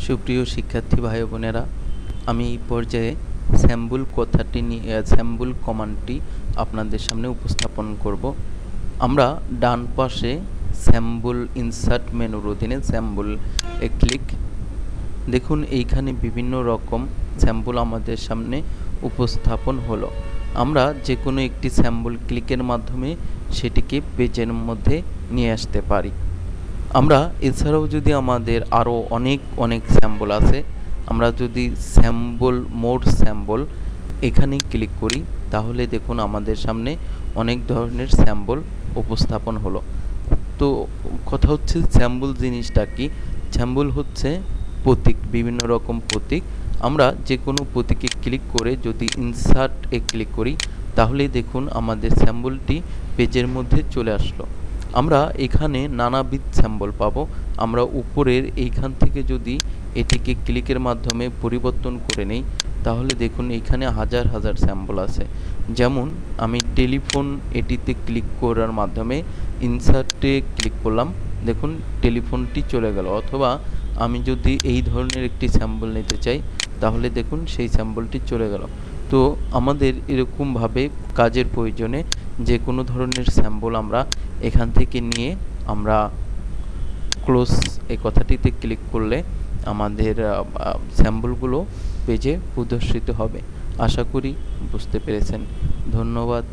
সুপ্রিয় শিক্ষার্থী ভাই বোনেরা, আমি এই পর্যায়ে স্যাম্পল কথাটি নিয়ে স্যাম্পল কমান্ডটি আপনাদের সামনে উপস্থাপন করব। আমরা ডান পাশে স্যাম্পল ইনসার্ট মেনুর অধীনে স্যাম্পল ক্লিক দেখুন, এইখানে বিভিন্ন রকম স্যাম্পল আমাদের সামনে উপস্থাপন হলো। আমরা যে কোনো একটি স্যাম্পল ক্লিকের মাধ্যমে সেটিকে পেজের মধ্যে নিয়ে আসতে পারি। আমরা এছাড়াও যদি আমাদের আরও অনেক স্যাম্পল আছে, আমরা যদি মোর স্যাম্পল এখানে ক্লিক করি তাহলে দেখুন আমাদের সামনে অনেক ধরনের স্যাম্পল উপস্থাপন হলো। তো কথা হচ্ছে স্যাম্পল জিনিসটা কি? স্যাম্পল হচ্ছে প্রতীক, বিভিন্ন রকম প্রতীক। আমরা যে কোনো প্রতীকে ক্লিক করে যদি ইনসার্টে ক্লিক করি তাহলে দেখুন আমাদের স্যাম্পলটি পেজের মধ্যে চলে আসলো। আমরা এখানে নানাবিধ স্যাম্পল পাবো। আমরা উপরের এইখান থেকে যদি এটিকে ক্লিকের মাধ্যমে পরিবর্তন করে নেই তাহলে দেখুন এইখানে হাজার হাজার স্যাম্পল আছে। যেমন আমি টেলিফোন এটিতে ক্লিক করার মাধ্যমে ইনসার্টে ক্লিক করলাম, দেখুন টেলিফোনটি চলে গেল। অথবা আমি যদি এই ধরনের একটি স্যাম্পল নিতে চাই তাহলে দেখুন সেই স্যাম্পলটি চলে গেল। তো আমাদের এরকমভাবে কাজের প্রয়োজনে যে কোনো ধরনের স্যাম্পল আমরা এখান থেকে নিয়ে আমরা ক্লোজ এই কথাটিতে ক্লিক করলে আমাদের স্যাম্পলগুলো পেজে প্রদর্শিত হবে। আশা করি বুঝতে পেরেছেন। ধন্যবাদ।